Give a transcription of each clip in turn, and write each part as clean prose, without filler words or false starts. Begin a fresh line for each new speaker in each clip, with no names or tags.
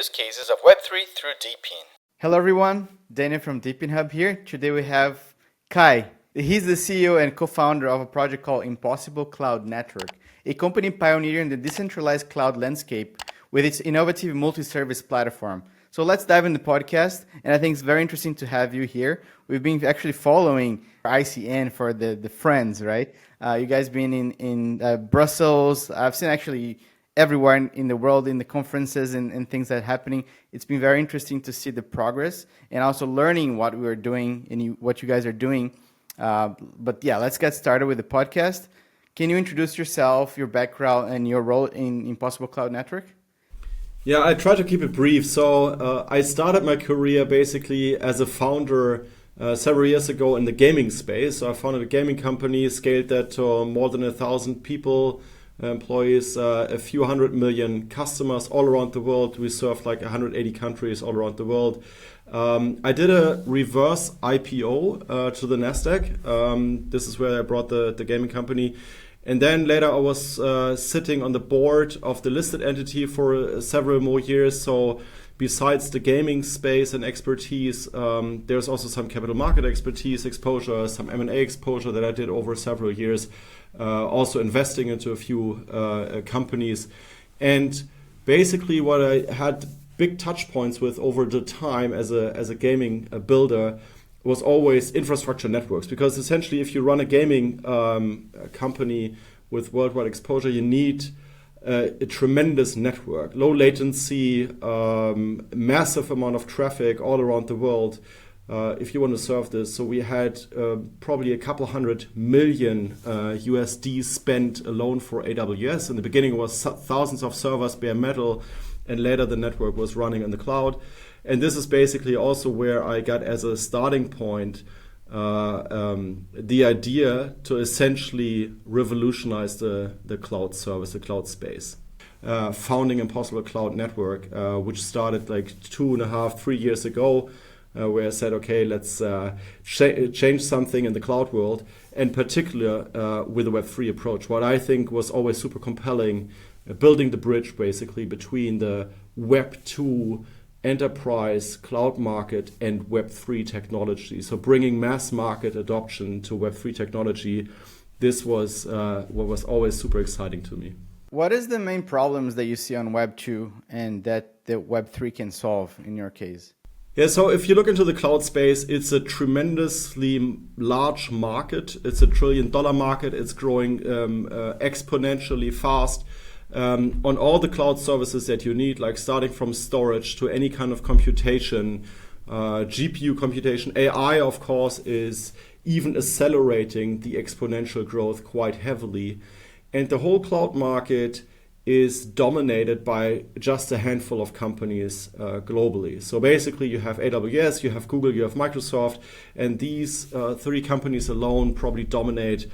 use cases of Web3 through DePIN.
Hello everyone, Daniel from DePIN Hub here. Today we have Kai. He's the CEO and co-founder of a project called Impossible Cloud Network, a company pioneering the decentralized cloud landscape with its innovative multi-service platform. So let's dive into the podcast, and I think it's very interesting to have you here. We've been actually following ICN for the friends, right? You guys been in Brussels. I've seen actually everywhere in the world in the conferences and things that are happening. It's been very interesting to see the progress and also learning what we are doing and what you guys are doing. But yeah, let's get started with the podcast. Can you introduce yourself, your background, and your role in Impossible Cloud Network?
Yeah, I try to keep it brief. So I started my career basically as a founder several years ago in the gaming space. So I founded a gaming company, scaled that to more than 1,000 people, employees, a few 100 million customers all around the world. We served like 180 countries all around the world. I did a reverse IPO to the NASDAQ. This is where I brought the gaming company. And then later I was sitting on the board of the listed entity for several more years. So besides the gaming space and expertise, there's also some capital market expertise, exposure, some M&A exposure that I did over several years. Also investing into a few companies. And basically what I had big touch points with over the time as a gaming builder was always infrastructure networks, because essentially if you run a gaming company with worldwide exposure, you need a tremendous network, low latency, massive amount of traffic all around the world if you want to serve this. So we had probably a couple $100 million USD spent alone for AWS. In the beginning it was thousands of servers, bare metal, and later the network was running in the cloud. And this is basically also where I got as a starting point the idea to essentially revolutionize the cloud service, the cloud space. Founding Impossible Cloud Network, which started like 2.5, 3 years ago, where I said, okay, let's change something in the cloud world, in particular with a Web3 approach. What I think was always super compelling, building the bridge basically between the Web 2 enterprise cloud market and Web3 technology. So bringing mass market adoption to Web3 technology, this was what was always super exciting to me.
What is the main problems that you see on Web 2 and that the Web 3 can solve in your case?
Yeah, so if you look into the cloud space, it's a tremendously large market. It's $1 trillion market. It's growing exponentially fast. On all the cloud services that you need, like starting from storage to any kind of computation, GPU computation, AI, of course, is even accelerating the exponential growth quite heavily. And the whole cloud market is dominated by just a handful of companies globally. So basically you have AWS, you have Google, you have Microsoft, and these three companies alone probably dominate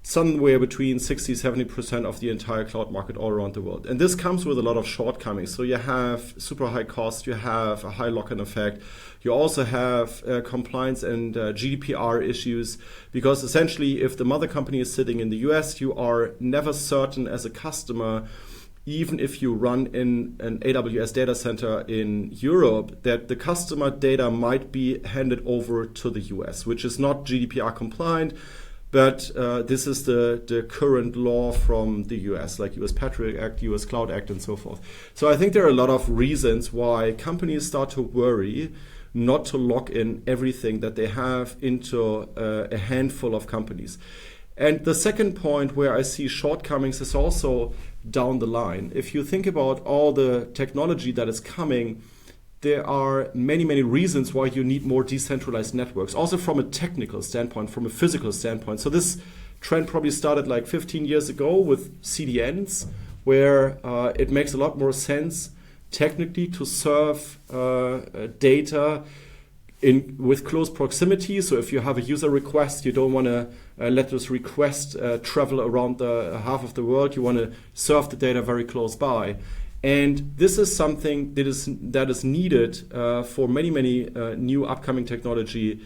somewhere between 60-70% of the entire cloud market all around the world. And this comes with a lot of shortcomings. So you have super high cost, you have a high lock-in effect. You also have compliance and GDPR issues, because essentially if the mother company is sitting in the US, you are never certain as a customer, even if you run in an AWS data center in Europe, that the customer data might be handed over to the US, which is not GDPR compliant. But this is the current law from the US, like US Patriot Act, US Cloud Act, and so forth. So I think there are a lot of reasons why companies start to worry not to lock in everything that they have into a handful of companies. And the second point where I see shortcomings is also down the line. If you think about all the technology that is coming, there are many reasons why you need more decentralized networks, also from a technical standpoint, from a physical standpoint. So this trend probably started like 15 years ago with CDNs, where it makes a lot more sense technically to serve data with close proximity. So if you have a user request, you don't want to let this request travel around the half of the world. You want to serve the data very close by. And this is something that is needed for many new upcoming technology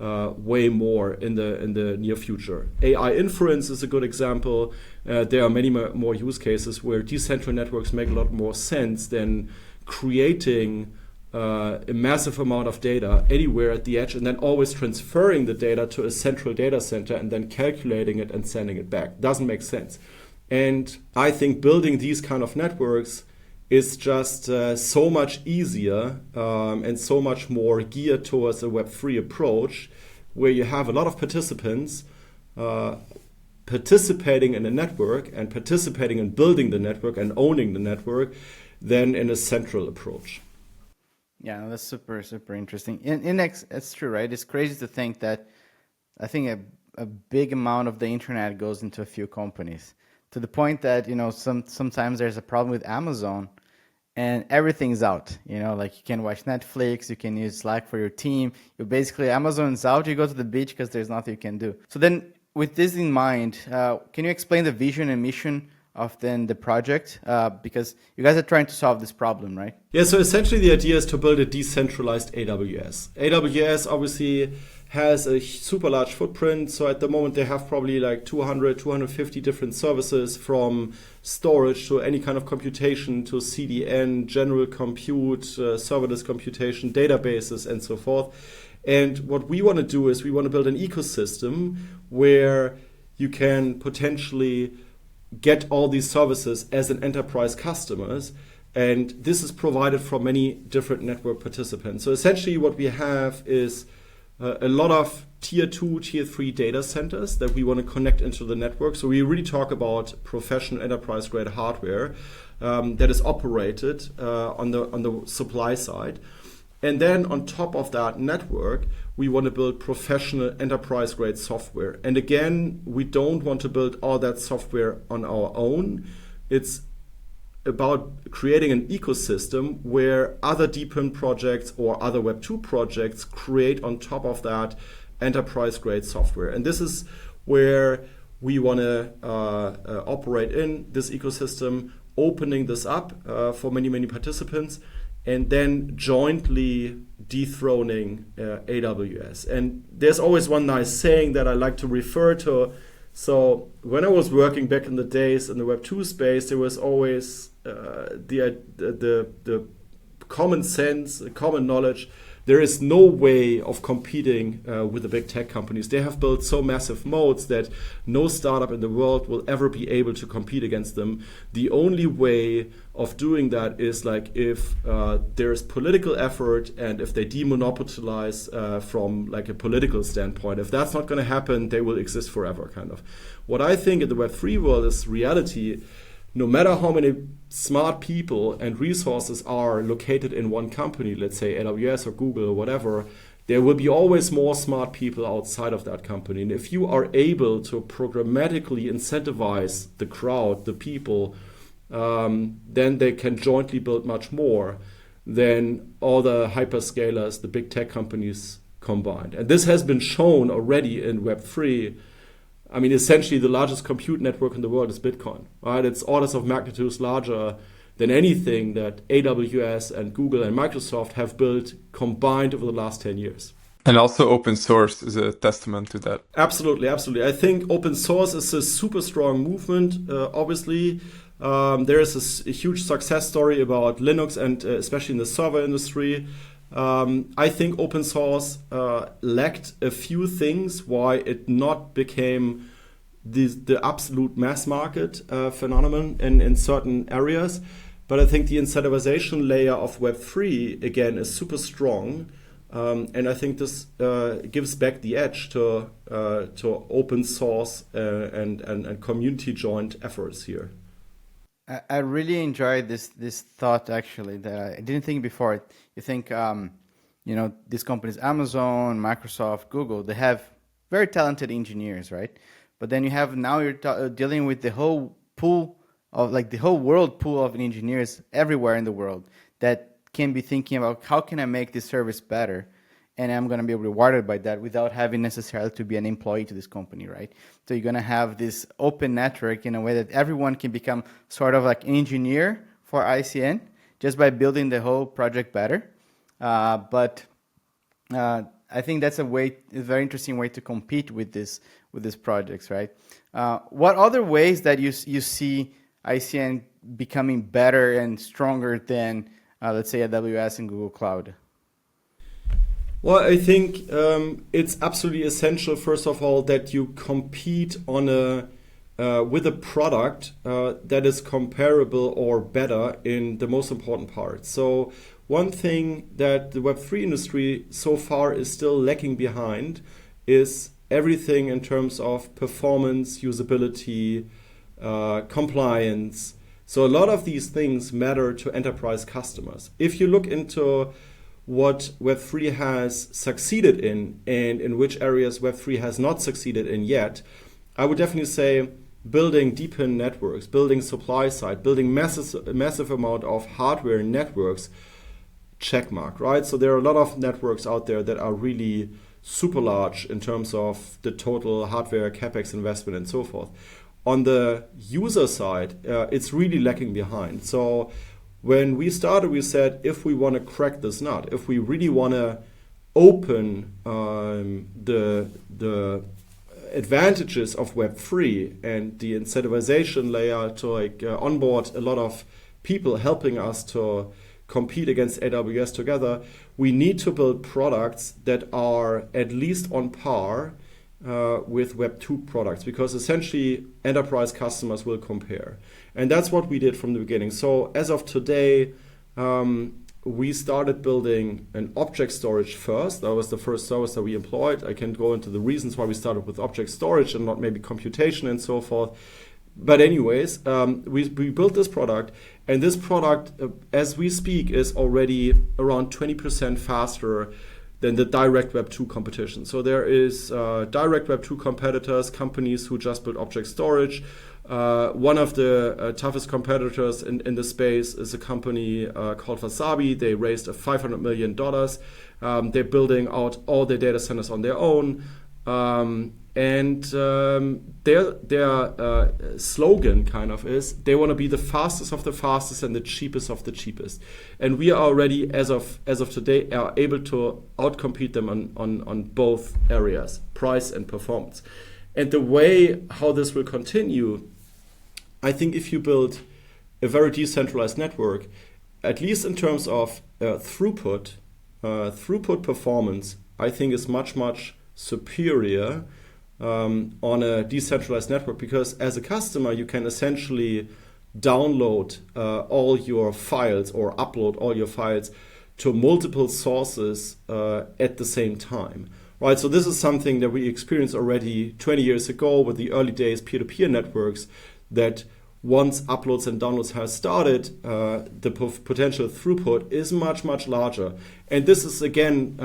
way more in the near future. AI inference is a good example. There are many more use cases where decentralized networks make a lot more sense than creating a massive amount of data anywhere at the edge and then always transferring the data to a central data center and then calculating it and sending it back. Doesn't make sense. And I think building these kind of networks is just so much easier and so much more geared towards a Web3 approach, where you have a lot of participants participating in a network and participating in building the network and owning the network than in a central approach.
Yeah, that's super, super interesting. It's true, right? It's crazy to think that I think a big amount of the internet goes into a few companies, to the point that, you know, sometimes there's a problem with Amazon and everything's out. You know, like you can watch Netflix, you can use Slack for your team. You basically, Amazon's out, you go to the beach because there's nothing you can do. So then with this in mind, can you explain the vision and mission of then the project? Because you guys are trying to solve this problem, right?
Yeah, so essentially the idea is to build a decentralized AWS. AWS obviously has a super large footprint. So at the moment they have probably like 200, 250 different services, from storage to any kind of computation to CDN, general compute, serverless computation, databases, and so forth. And what we want to do is we want to build an ecosystem where you can potentially get all these services as an enterprise customers. And this is provided from many different network participants. So essentially what we have is a lot of tier 2, tier 3 data centers that we want to connect into the network. So we really talk about professional enterprise grade hardware that is operated on the supply side. And then on top of that network, we want to build professional enterprise grade software. And again, we don't want to build all that software on our own. It's about creating an ecosystem where other DePIN projects or other Web2 projects create on top of that enterprise grade software. And this is where we want to operate in this ecosystem, opening this up for many, many participants, and then jointly dethroning AWS. And there's always one nice saying that I like to refer to. So when I was working back in the days in the Web2 space, there was always the common sense, common knowledge. There is no way of competing with the big tech companies. They have built so massive moats that no startup in the world will ever be able to compete against them. The only way of doing that is like if there is political effort and if they demonopolize from like a political standpoint. If that's not going to happen, they will exist forever, kind of. What I think in the Web3 world is reality. No matter how many smart people and resources are located in one company, let's say AWS or Google or whatever, there will be always more smart people outside of that company. And if you are able to programmatically incentivize the crowd, the people, then they can jointly build much more than all the hyperscalers, the big tech companies combined. And this has been shown already in Web3. I mean, essentially the largest compute network in the world is Bitcoin, right? It's orders of magnitudes larger than anything that AWS and Google and Microsoft have built combined over the last 10 years.
And also open source is a testament to that.
Absolutely, absolutely. I think open source is a super strong movement. Obviously, there is a huge success story about Linux and especially in the server industry. I think open source lacked a few things why it not became the absolute mass market phenomenon in certain areas. But I think the incentivization layer of Web3, again, is super strong. And I think this gives back the edge to open source and community joint efforts here.
I really enjoyed this thought, actually, that I didn't think before. You think, these companies, Amazon, Microsoft, Google, they have very talented engineers, right? But then you're dealing with the whole pool of, like, the whole world pool of engineers everywhere in the world that can be thinking about how can I make this service better, and I'm going to be rewarded by that without having necessarily to be an employee to this company, right? So you're going to have this open network in a way that everyone can become sort of like an engineer for ICN just by building the whole project better. But I think that's a very interesting way to compete with these projects, right? What other ways that you see ICN becoming better and stronger than let's say AWS and Google Cloud?
Well, I think it's absolutely essential, first of all, that you compete on with a product that is comparable or better in the most important part. So one thing that the Web3 industry so far is still lacking behind is everything in terms of performance, usability, compliance. So a lot of these things matter to enterprise customers. If you look into what Web3 has succeeded in and in which areas Web3 has not succeeded in yet, I would definitely say building DePIN networks, building supply side, building massive amount of hardware networks, checkmark, right? So there are a lot of networks out there that are really super large in terms of the total hardware capex investment and so forth. On the user side, it's really lacking behind. So when we started, we said, if we want to crack this nut, if we really want to open the advantages of Web3 and the incentivization layer to onboard a lot of people helping us to compete against AWS together, we need to build products that are at least on par with Web2 products, because essentially enterprise customers will compare. And that's what we did from the beginning. So as of today, we started building an object storage first. That was the first service that we employed. I can go into the reasons why we started with object storage and not maybe computation and so forth. But anyways, we built this product, and this product, as we speak, is already around 20% faster than the direct Web 2 competition. So there is direct Web 2 competitors, companies who just build object storage. One of the toughest competitors in the space is a company called Wasabi. They raised $500 million. They're building out all their data centers on their own. And their slogan kind of is they want to be the fastest of the fastest and the cheapest of the cheapest. And we are already, as of today, are able to outcompete them on both areas, price and performance. And the way how this will continue, I think if you build a very decentralized network, at least in terms of throughput performance, I think is much, much superior on a decentralized network, because as a customer you can essentially download all your files or upload all your files to multiple sources at the same time, right? So this is something that we experienced already 20 years ago with the early days peer-to-peer networks, that once uploads and downloads have started, the potential throughput is much, much larger. And this is, again,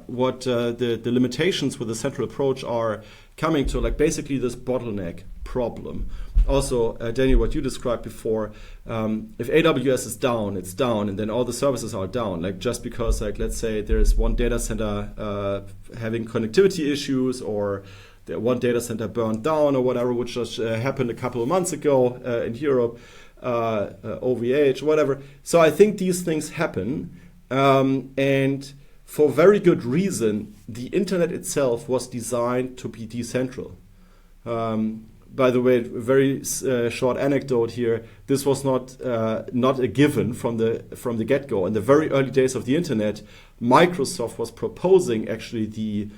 what the limitations with the central approach are coming to, like basically this bottleneck problem. Also, Daniel, what you described before, if AWS is down, it's down, and then all the services are down. Like just because, like let's say there's one data center having connectivity issues, or one data center burned down or whatever, which just happened a couple of months ago in Europe, OVH, whatever. So I think these things happen, and for very good reason. The internet itself was designed to be decentral. By the way, a very short anecdote here. This was not a given from the get-go. In the very early days of the internet, Microsoft was proposing actually the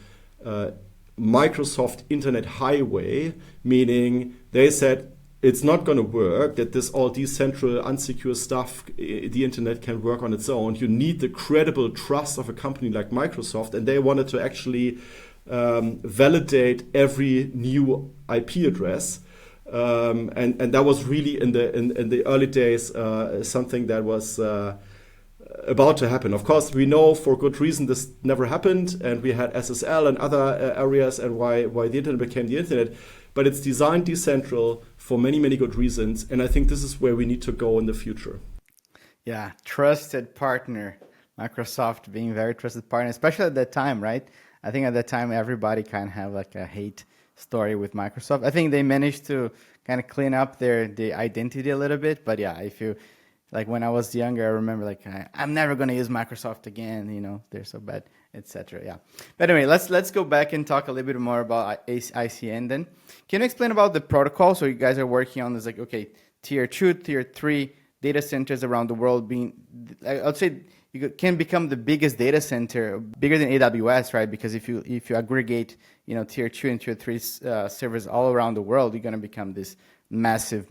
Microsoft Internet Highway, meaning they said it's not going to work, that this all decentral, unsecure stuff, the internet can work on its own. You need the credible trust of a company like Microsoft, and they wanted to actually validate every new IP address. And that was really in the early days something that was about to happen. Of course, we know for good reason this never happened, and we had SSL and other areas, and why the internet became the internet. But it's designed decentral for many, many good reasons, and I think this is where we need to go in the future.
Yeah, trusted partner. Microsoft being very trusted partner, especially at that time, right? I think at that time everybody kind of had like a hate story with Microsoft. I think they managed to kind of clean up the identity a little bit, but yeah, if you like when I was younger, I remember like I'm never gonna use Microsoft again. You know, they're so bad, etc. Yeah. But anyway, let's go back and talk a little bit more about ICN. Then, can you explain about the protocol? So you guys are working on this, like okay, tier 2, tier 3 data centers around the world being, I'd say you can become the biggest data center, bigger than AWS, right? Because if you aggregate, tier 2 and tier 3 servers all around the world, you're going to become this massive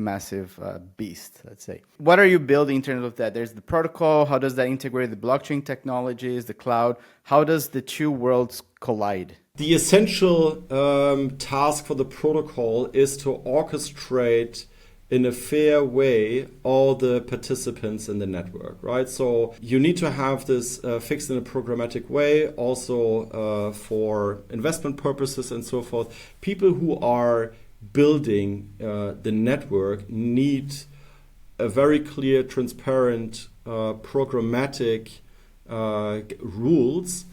beast, let's say. What are you building in terms of that? There's the protocol. How does that integrate the blockchain technologies, the cloud? How does the two worlds collide?
The essential task for the protocol is to orchestrate in a fair way all the participants in the network, right? So you need to have this fixed in a programmatic way, also for investment purposes and so forth. People who are building the network need a very clear, transparent, programmatic rules,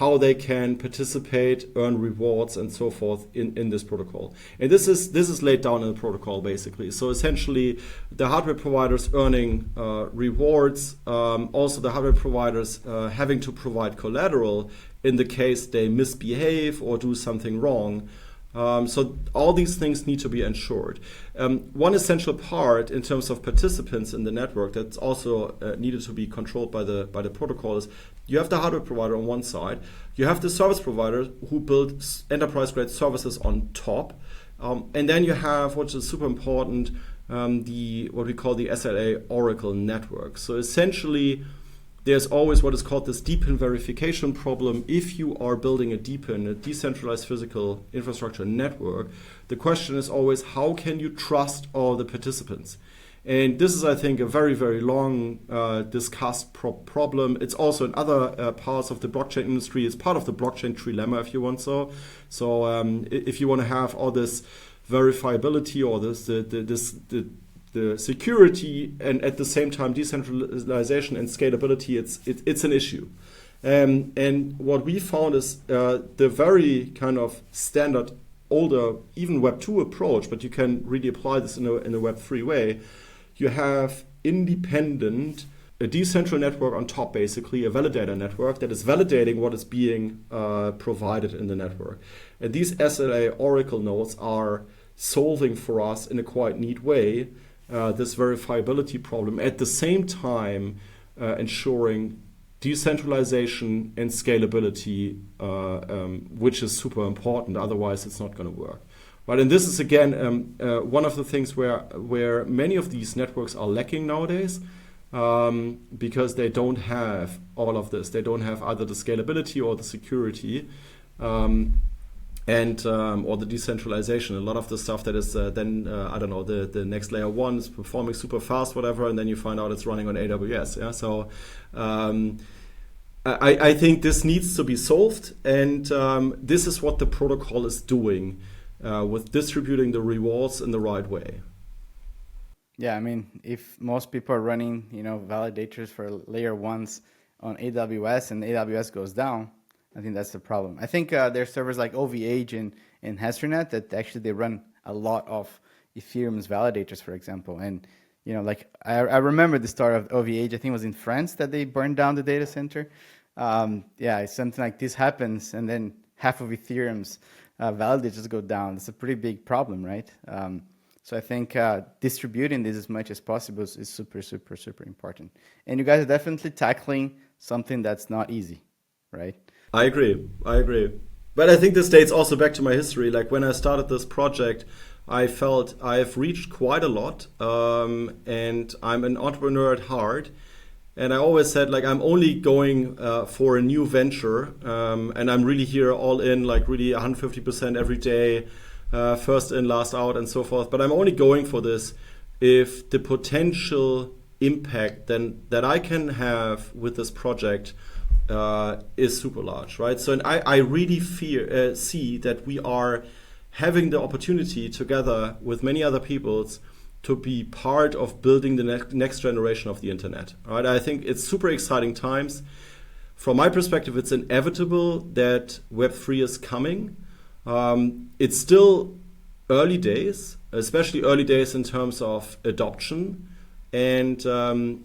how they can participate, earn rewards, and so forth in this protocol. And this is laid down in the protocol, basically. So essentially, the hardware providers earning rewards, also the hardware providers having to provide collateral in the case they misbehave or do something wrong. So all these things need to be ensured. One essential part in terms of participants in the network that's also needed to be controlled by the protocol is you have the hardware provider on one side, you have the service providers who build enterprise-grade services on top, and then you have, which is super important, what we call the SLA Oracle network. So essentially, there's always what is called this DePIN verification problem. If you are building a DePIN, a decentralized physical infrastructure network, the question is always, how can you trust all the participants? And this is, I think, a very, very long discussed problem. It's also in other parts of the blockchain industry. It's part of the blockchain trilemma, if you want so. So if you want to have all this verifiability or the security and at the same time decentralization and scalability, it's an issue. And what we found is the very kind of standard older, even Web 2 approach, but you can really apply this in a Web 3 way. You have independent, a decentral network on top, basically, a validator network that is validating what is being provided in the network. And these SLA Oracle nodes are solving for us in a quite neat way this verifiability problem, at the same time ensuring decentralization and scalability, which is super important. Otherwise, it's not going to work. Right, and this is again one of the things where many of these networks are lacking nowadays, because they don't have all of this. They don't have either the scalability or the security, and or the decentralization. A lot of the stuff that is then I don't know, the next layer one is performing super fast, whatever, and then you find out it's running on AWS. Yeah, so I think this needs to be solved, and this is what the protocol is doing. With distributing the rewards in the right way.
Yeah, I mean, if most people are running, validators for layer ones on AWS and AWS goes down, I think that's the problem. I think there's servers like OVH and Hastronet that actually they run a lot of Ethereum's validators, for example. And like I remember the start of OVH. I think it was in France that they burned down the data center. Yeah, something like this happens, and then half of Ethereum's validators go down. It's a pretty big problem, right? So I think distributing this as much as possible is super, super, super important. And you guys are definitely tackling something that's not easy, right?
I agree. But I think this dates also back to my history. Like when I started this project, I felt I've reached quite a lot, and I'm an entrepreneur at heart. And I always said, like, I'm only going for a new venture, and I'm really here all in, like really 150% every day, first in, last out, and so forth. But I'm only going for this if the potential impact then that I can have with this project is super large, right? So, and I really see that we are having the opportunity together with many other peoples to be part of building the next generation of the internet. Right? I think it's super exciting times. From my perspective, it's inevitable that Web3 is coming. It's still early days, especially early days in terms of adoption. And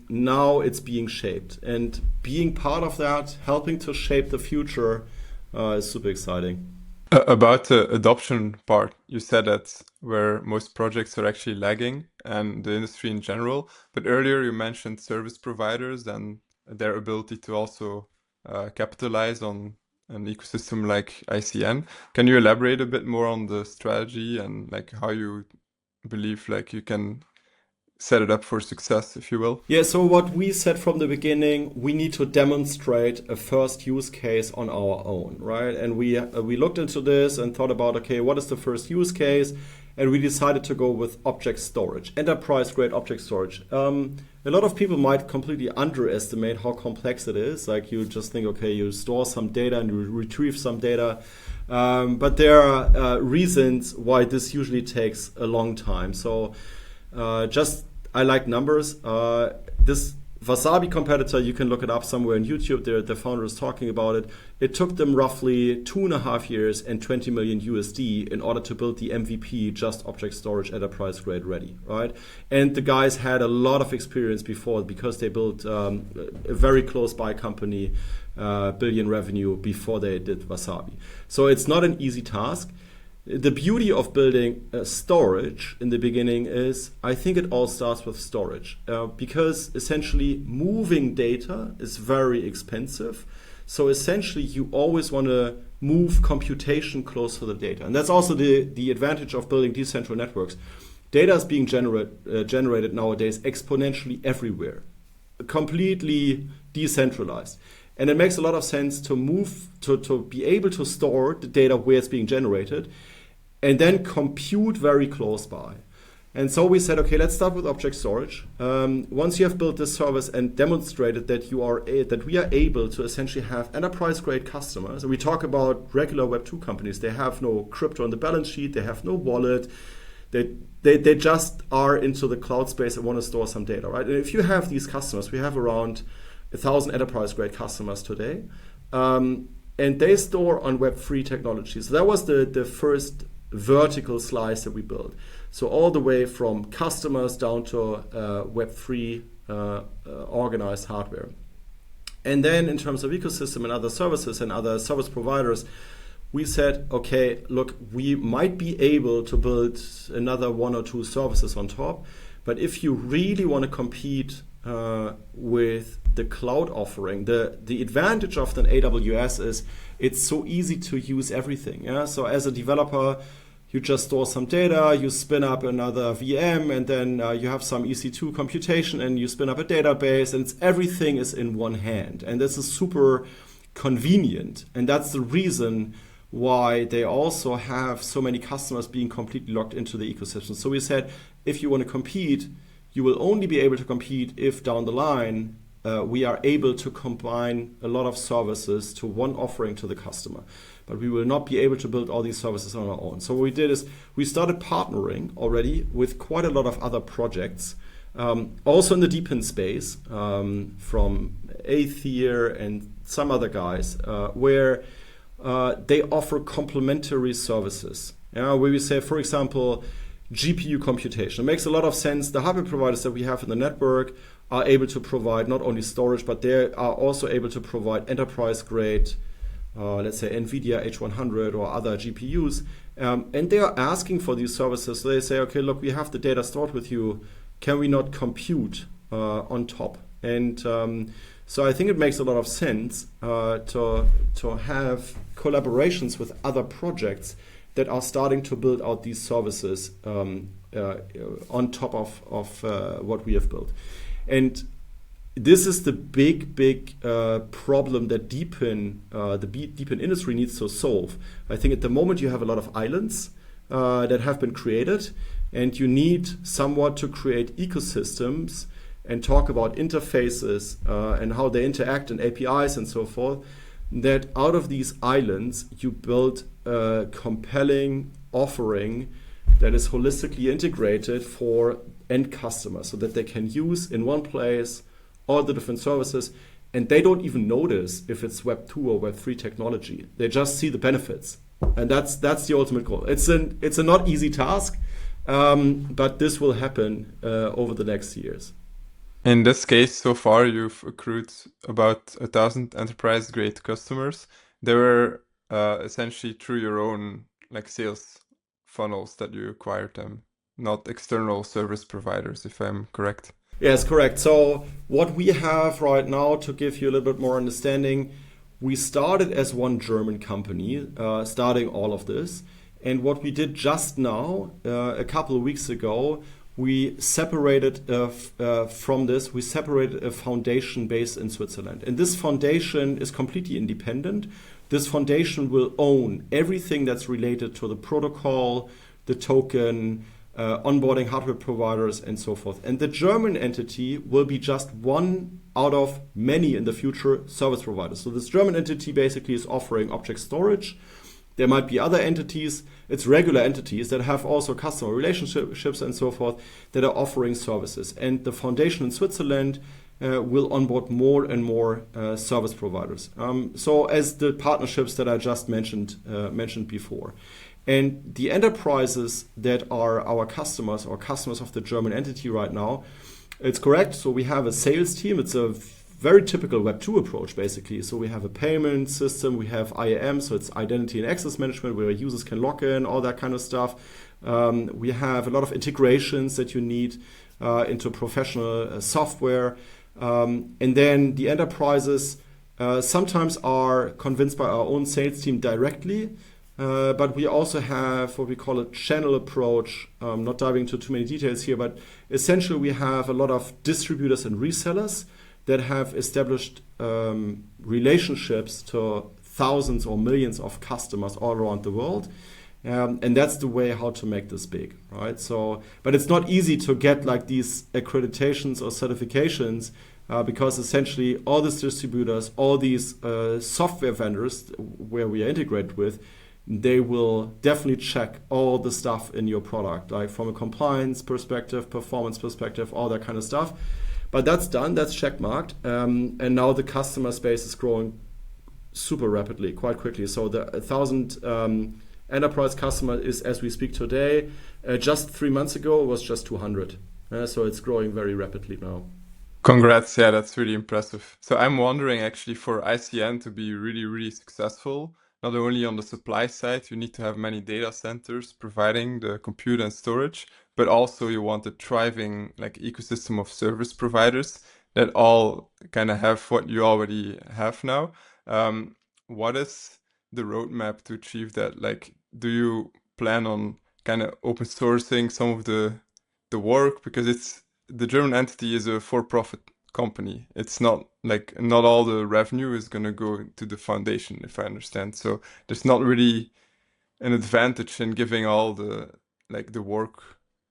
now it's being shaped. And being part of that, helping to shape the future is super exciting.
About the adoption part, you said that where most projects are actually lagging and the industry in general. But earlier you mentioned service providers and their ability to also capitalize on an ecosystem like ICN. Can you elaborate a bit more on the strategy and like how you believe like you can set it up for success, if you will?
Yeah, so what we said from the beginning, we need to demonstrate a first use case on our own, right? And we looked into this and thought about, okay, what is the first use case? And we decided to go with object storage, enterprise-grade object storage. A lot of people might completely underestimate how complex it is. Like you just think, okay, you store some data and you retrieve some data. But there are reasons why this usually takes a long time. So I like numbers. This Wasabi competitor, you can look it up somewhere on YouTube. The founder is talking about it. It took them roughly 2.5 years and 20 million USD in order to build the MVP, just object storage enterprise grade ready, right? And the guys had a lot of experience before because they built a very close by company, billion revenue before they did Wasabi. So it's not an easy task. The beauty of building storage in the beginning is, I think it all starts with storage because essentially moving data is very expensive. So essentially you always want to move computation close to the data. And that's also the advantage of building decentral networks. Data is being generated nowadays exponentially everywhere, completely decentralized. And it makes a lot of sense to move to be able to store the data where it's being generated and then compute very close by. And so we said, okay, let's start with object storage. Once you have built this service and demonstrated that that we are able to essentially have enterprise-grade customers, and we talk about regular Web2 companies, they have no crypto on the balance sheet, they have no wallet, they just are into the cloud space and want to store some data, right? And if you have these customers, we have around 1,000 enterprise-grade customers today, and they store on Web3 technology. So that was the first vertical slice that we built. So all the way from customers down to Web3 organized hardware. And then in terms of ecosystem and other services and other service providers, we said, okay, look, we might be able to build another 1 or 2 services on top, but if you really want to compete with the cloud offering, the advantage of an AWS is it's so easy to use everything. Yeah? So as a developer, you just store some data, you spin up another VM, and then you have some EC2 computation, and you spin up a database, and everything is in one hand. And this is super convenient. And that's the reason why they also have so many customers being completely locked into the ecosystem. So we said, if you want to compete, you will only be able to compete if down the line we are able to combine a lot of services to one offering to the customer. But we will not be able to build all these services on our own. So what we did is we started partnering already with quite a lot of other projects, also in the DePIN space, from Aether and some other guys, where they offer complementary services. Where we say, for example, GPU computation. It makes a lot of sense. The hardware providers that we have in the network are able to provide not only storage, but they are also able to provide enterprise-grade, let's say NVIDIA H100 or other GPUs. And they are asking for these services. So they say, okay, look, we have the data stored with you. Can we not compute on top? And so I think it makes a lot of sense to have collaborations with other projects that are starting to build out these services on top of what we have built. And this is the big problem that DePIN, the DePIN industry needs to solve. I think at the moment you have a lot of islands that have been created, and you need somewhat to create ecosystems and talk about interfaces and how they interact and APIs and so forth, that out of these islands you build a compelling offering that is holistically integrated for end customers so that they can use in one place all the different services, and they don't even notice if it's Web 2 or Web 3 technology. They just see the benefits, and that's the ultimate goal. It's a not easy task, but this will happen over the next years.
In this case, so far, you've accrued about 1,000 enterprise-grade customers. They were essentially through your own sales funnels that you acquired them, not external service providers, if I'm correct.
Yes, correct. So what we have right now, to give you a little bit more understanding, we started as one German company, starting all of this. And what we did just now, a couple of weeks ago, we separated from this, we separated a foundation based in Switzerland. And this foundation is completely independent. This foundation will own everything that's related to the protocol, the token, onboarding hardware providers, and so forth. And the German entity will be just one out of many in the future service providers. So this German entity basically is offering object storage. There might be other entities, it's regular entities that have also customer relationships and so forth that are offering services. And the foundation in Switzerland will onboard more and more service providers. So as the partnerships that I just mentioned before. And the enterprises that are our customers or customers of the German entity right now, it's correct. So we have a sales team. It's a very typical Web2 approach, basically. So we have a payment system, we have IAM, so it's identity and access management, where users can log in, all that kind of stuff. We have a lot of integrations that you need into professional software. And then the enterprises sometimes are convinced by our own sales team directly, but we also have what we call a channel approach. Not diving into too many details here, but essentially we have a lot of distributors and resellers that have established relationships to thousands or millions of customers all around the world. And that's the way how to make this big, right? So, but it's not easy to get like these accreditations or certifications because essentially all these distributors, all these software vendors where we are integrated with, they will definitely check all the stuff in your product, like from a compliance perspective, performance perspective, all that kind of stuff. But that's done, that's checkmarked. And now the customer space is growing super rapidly, quite quickly. So the 1,000 enterprise customer is, as we speak today, just 3 months ago, it was just 200. So it's growing very rapidly now.
Congrats, yeah, that's really impressive. So I'm wondering actually for ICN to be really, really successful, not only on the supply side, you need to have many data centers providing the compute and storage, but also you want a thriving like ecosystem of service providers that all kind of have what you already have now. What is the roadmap to achieve that? Like, do you plan on kind of open sourcing some of the work? Because the German entity is a for-profit company. It's not like not all the revenue is going to go to the foundation, if I understand. So there's not really an advantage in giving all the work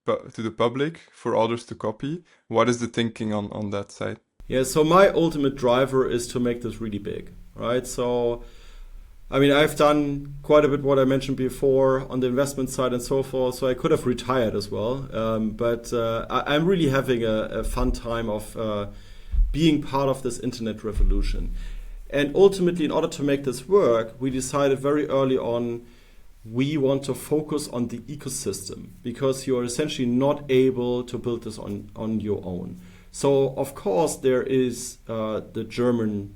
to the public for others to copy. What is the thinking on that side?
Yeah, so my ultimate driver is to make this really big, right? So, I mean, I've done quite a bit what I mentioned before on the investment side and so forth, so I could have retired as well. But I'm really having a fun time of being part of this internet revolution. And ultimately, in order to make this work, we decided very early on we want to focus on the ecosystem because you're essentially not able to build this on your own. So, of course, there is the German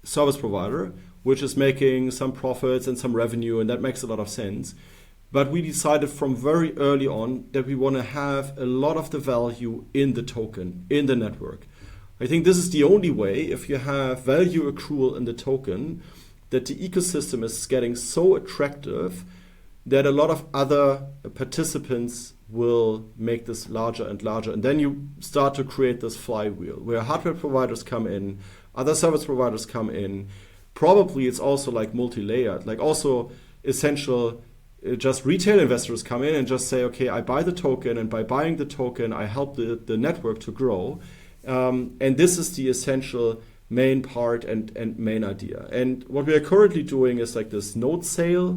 service provider, which is making some profits and some revenue, and that makes a lot of sense. But we decided from very early on that we want to have a lot of the value in the token, in the network. I think this is the only way, if you have value accrual in the token, that the ecosystem is getting so attractive that a lot of other participants will make this larger and larger. And then you start to create this flywheel where hardware providers come in, other service providers come in. Probably it's also like multi-layered, like also essential just retail investors come in and just say, okay, I buy the token, and by buying the token, I help the network to grow. And this is the essential main part and main idea. And what we are currently doing is like this node sale.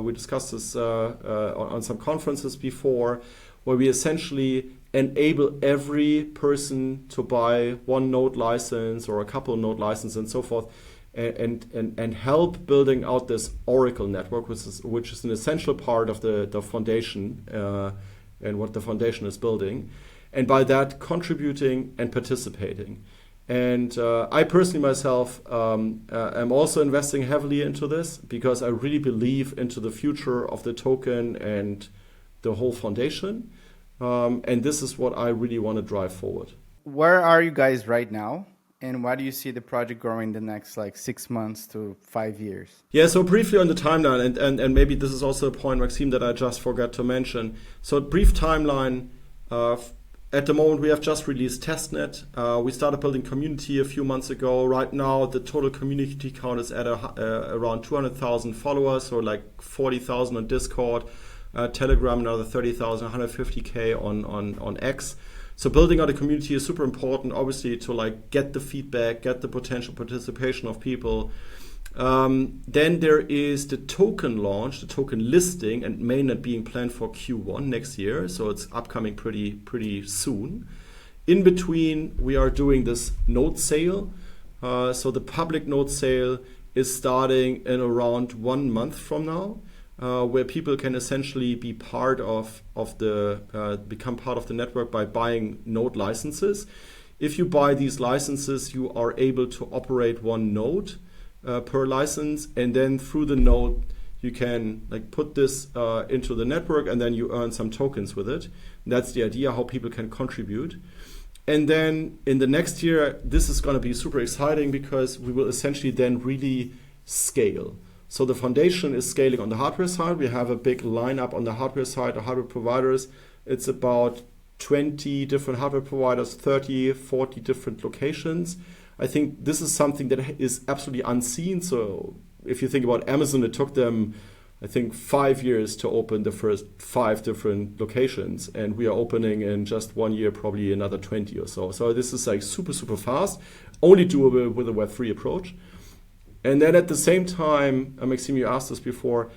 We discussed this on some conferences before, where we essentially enable every person to buy one node license or a couple of node licenses and so forth, and help building out this Oracle network, which is an essential part of the foundation and what the foundation is building. And by that, contributing and participating. And I personally myself am also investing heavily into this because I really believe into the future of the token and the whole foundation. And this is what I really want to drive forward.
Where are you guys right now? And why do you see the project growing the next 6 months to 5 years?
Yeah, so briefly on the timeline, and maybe this is also a point, Maxime, that I just forgot to mention. So brief timeline, at the moment we have just released testnet. We started building community a few months ago. Right now the total community count is at around 200,000 followers, so 40,000 on Discord, Telegram another 30,000, 150K on X. So building out a community is super important, obviously, to get the feedback, get the potential participation of people. Then there is the token launch, the token listing, and mainnet being planned for Q1 next year. So it's upcoming pretty soon. In between, we are doing this node sale. So the public node sale is starting in around 1 month from now. Where people can essentially be part become part of the network by buying node licenses. If you buy these licenses, you are able to operate one node per license, and then through the node you can put this into the network, and then you earn some tokens with it. That's the idea, how people can contribute. And then in the next year, this is going to be super exciting because we will essentially then really scale. So the foundation is scaling on the hardware side. We have a big lineup on the hardware side, the hardware providers. It's about 20 different hardware providers, 30, 40 different locations. I think this is something that is absolutely unseen. So if you think about Amazon, it took them, I think, 5 years to open the first 5 different locations. And we are opening in just 1 year, probably another 20 or so. So this is super, super fast, only doable with a Web3 approach. And then at the same time, Maxime, you asked us before,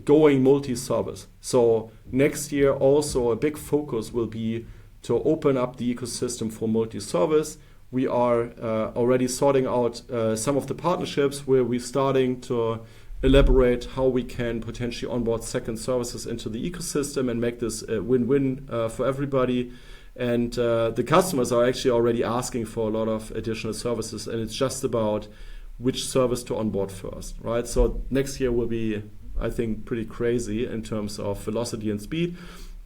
going multi-service. So next year also a big focus will be to open up the ecosystem for multi-service. We are already sorting out some of the partnerships where we're starting to elaborate how we can potentially onboard second services into the ecosystem and make this a win-win for everybody. And the customers are actually already asking for a lot of additional services, and it's just about which service to onboard first, right? So next year will be, I think, pretty crazy in terms of velocity and speed.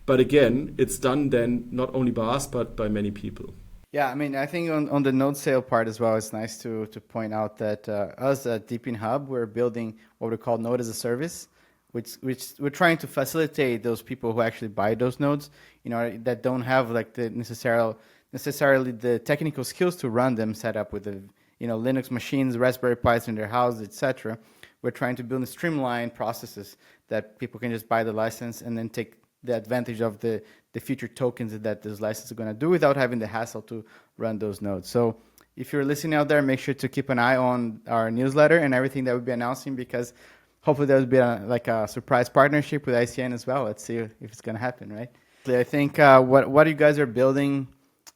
But again, it's done then not only by us, but by many people.
Yeah, I mean, I think on the node sale part as well, it's nice to point out that us at DePIN Hub, we're building what we call node as a service, which we're trying to facilitate those people who actually buy those nodes, that don't have the necessarily the technical skills to run them, set up with the Linux machines, Raspberry Pis in their house, etc. We're trying to build streamlined processes that people can just buy the license and then take the advantage of the future tokens that this license is going to do without having the hassle to run those nodes. So if you're listening out there, make sure to keep an eye on our newsletter and everything that we'll be announcing, because hopefully there'll be a surprise partnership with ICN as well. Let's see if it's going to happen, right? I think what you guys are building,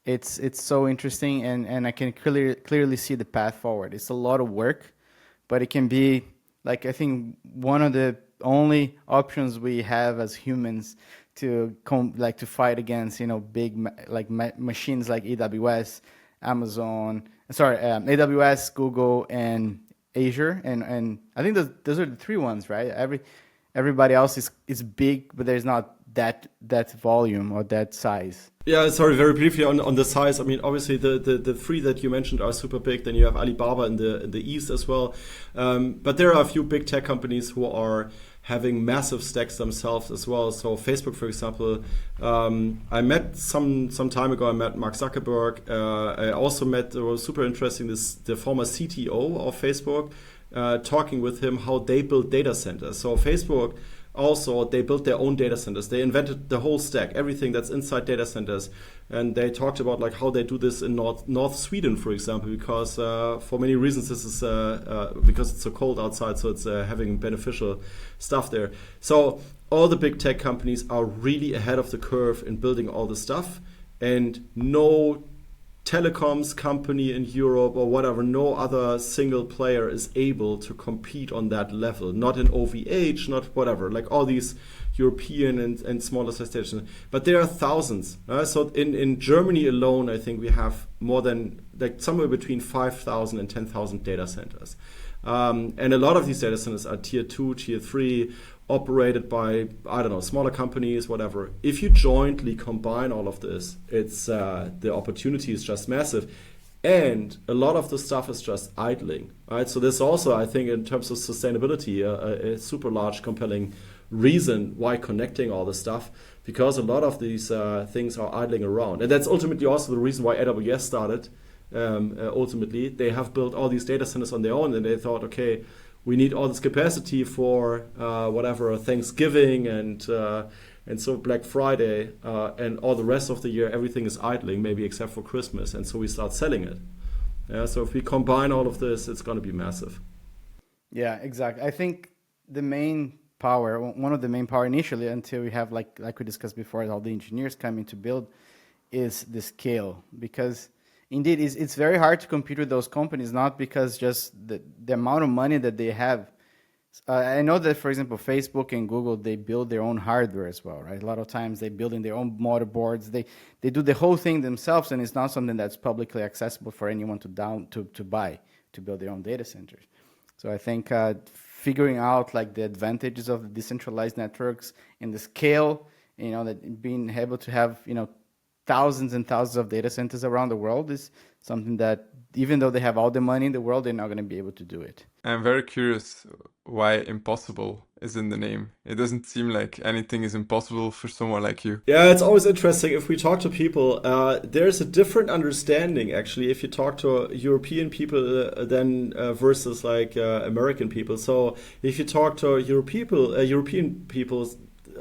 it's so interesting, and I can clearly see the path forward. It's a lot of work, but it can be I think one of the only options we have as humans to fight against big machines like AWS, AWS, Google, and Azure, and I think those are the 3 ones, right? Everybody else is big, but there's not that volume or that size.
Yeah, sorry, very briefly on the size. I mean, obviously the 3 that you mentioned are super big. Then you have Alibaba in the east as well. But there are a few big tech companies who are having massive stacks themselves as well. So Facebook, for example, I met some time ago, I met Mark Zuckerberg. I also met, it was super interesting, the former CTO of Facebook, talking with him how they build data centers. So Facebook, also, they built their own data centers. They invented the whole stack, everything that's inside data centers. And they talked about how they do this in North Sweden, for example, because for many reasons this is because it's so cold outside, so it's having beneficial stuff there. So all the big tech companies are really ahead of the curve in building all the stuff, and no telecoms company in Europe or whatever, no other single player is able to compete on that level. Not in OVH, not whatever, like all these European and smaller stations. But there are thousands. So in Germany alone, I think we have more than like somewhere between 5,000 and 10,000 data centers. And a lot of these data centers are tier 2, tier 3, operated by, I don't know, smaller companies, whatever. If you jointly combine all of this, it's the opportunity is just massive. And a lot of the stuff is just idling, right? So this also, I think, in terms of sustainability, a super large, compelling reason why connecting all this stuff, because a lot of these things are idling around. And that's ultimately also the reason why AWS started. Ultimately, they have built all these data centers on their own, and they thought, okay, we need all this capacity for whatever Thanksgiving and so Black Friday and all the rest of the year. Everything is idling, maybe except for Christmas, and so we start selling it. Yeah, so if we combine all of this, it's going to be massive.
Yeah, exactly. I think the main power, one of the main power initially, until we have like we discussed before, all the engineers coming to build, is the scale, because indeed, it's very hard to compete with those companies, not because just the amount of money that they have. I know that, for example, Facebook and Google, they build their own hardware as well, right? A lot of times they build in their own motherboards. They do the whole thing themselves, and it's not something that's publicly accessible for anyone to buy, to build their own data centers. So I think figuring out like the advantages of the decentralized networks and the scale, that being able to have, thousands and thousands of data centers around the world is something that, even though they have all the money in the world, they're not going to be able to do it.
I'm very curious why impossible is in the name. It doesn't seem like anything is impossible for someone like you.
Yeah, it's always interesting. If we talk to people, there's a different understanding, actually, if you talk to European people than versus like American people. So if you talk to European people,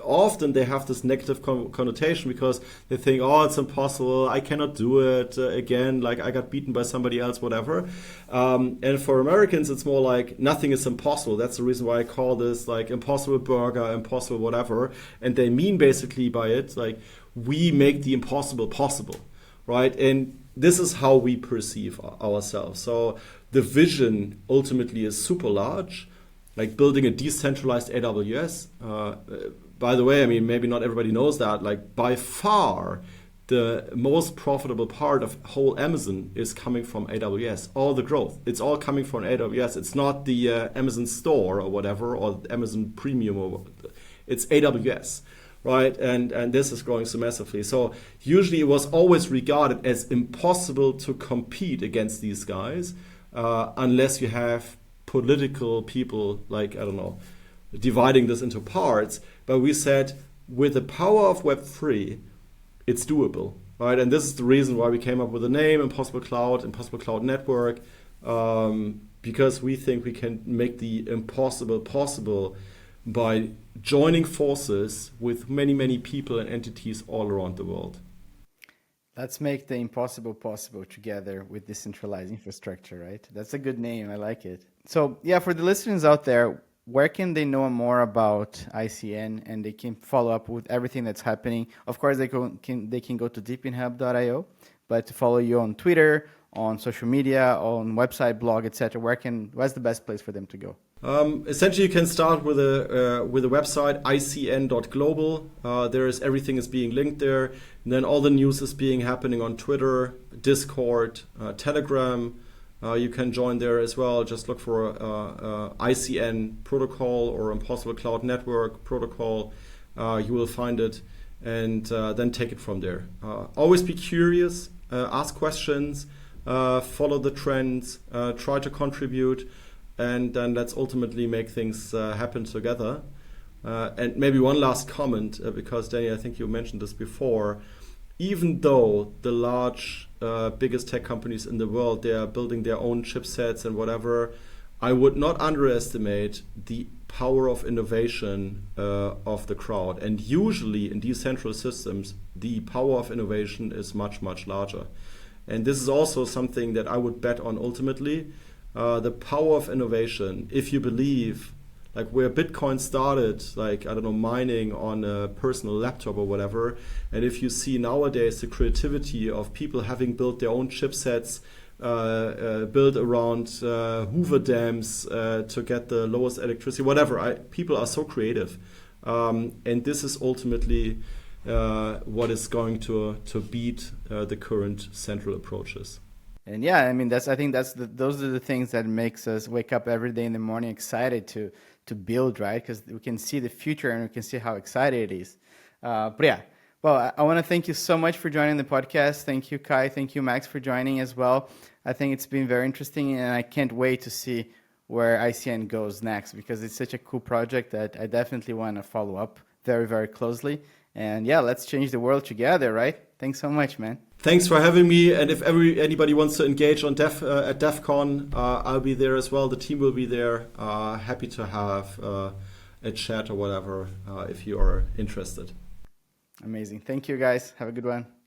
often they have this negative connotation because they think, oh, it's impossible, I cannot do it again, like I got beaten by somebody else, whatever. And for Americans, it's more like nothing is impossible. That's the reason why I call this like impossible burger, impossible whatever. And they mean basically by it, like we make the impossible possible, right? And this is how we perceive ourselves. So the vision ultimately is super large, like building a decentralized AWS. By the way, I mean, maybe not everybody knows that, like by far, the most profitable part of whole Amazon is coming from AWS. All the growth, it's all coming from AWS. It's not the Amazon store or whatever, or Amazon Premium, or it's AWS, right? And this is growing so massively. So usually it was always regarded as impossible to compete against these guys unless you have political people, like, I don't know, dividing this into parts. But we said, with the power of Web3, it's doable, right? And this is the reason why we came up with the name Impossible Cloud Network, because we think we can make the impossible possible by joining forces with many, many people and entities all around the world.
Let's make the impossible possible together with decentralized infrastructure, right? That's a good name. I like it. So yeah, for the listeners out there, where can they know more about ICN and they can follow up with everything that's happening? Of course, they can go to deepinhub.io, but to follow you on Twitter, on social media, on website, blog, etc., where's the best place for them to go?
Essentially, you can start with a website, icn.global. Everything is being linked there, and then all the news is happening on Twitter, Discord, Telegram. You can join there as well. Just look for ICN protocol or Impossible Cloud Network protocol. You will find it, and then take it from there. Always be curious, ask questions, follow the trends, try to contribute, and then let's ultimately make things happen together. And maybe one last comment, because Danny, I think you mentioned this before. Even though the large, biggest tech companies in the world, they are building their own chipsets and whatever, I would not underestimate the power of innovation of the crowd. And usually in decentralized systems, the power of innovation is much, much larger. And this is also something that I would bet on ultimately. The power of innovation, if you believe, like where Bitcoin started, like, I don't know, mining on a personal laptop or whatever. And if you see nowadays the creativity of people having built their own chipsets, built around Hoover dams to get the lowest electricity, whatever. People are so creative. And this is ultimately what is going to beat the current central approaches.
And yeah, I mean, I think those are the things that makes us wake up every day in the morning excited to build, right? Because we can see the future and we can see how excited it is. But yeah, well, I want to thank you so much for joining the podcast. Thank you, Kai. Thank you, Max, for joining as well. I think it's been very interesting, and I can't wait to see where ICN goes next, because it's such a cool project that I definitely want to follow up very, very closely. And yeah, let's change the world together, right? Thanks so much, man.
Thanks for having me. And if anybody wants to engage on at DEF CON, I'll be there as well. The team will be there. Happy to have a chat or whatever if you are interested.
Amazing. Thank you, guys. Have a good one.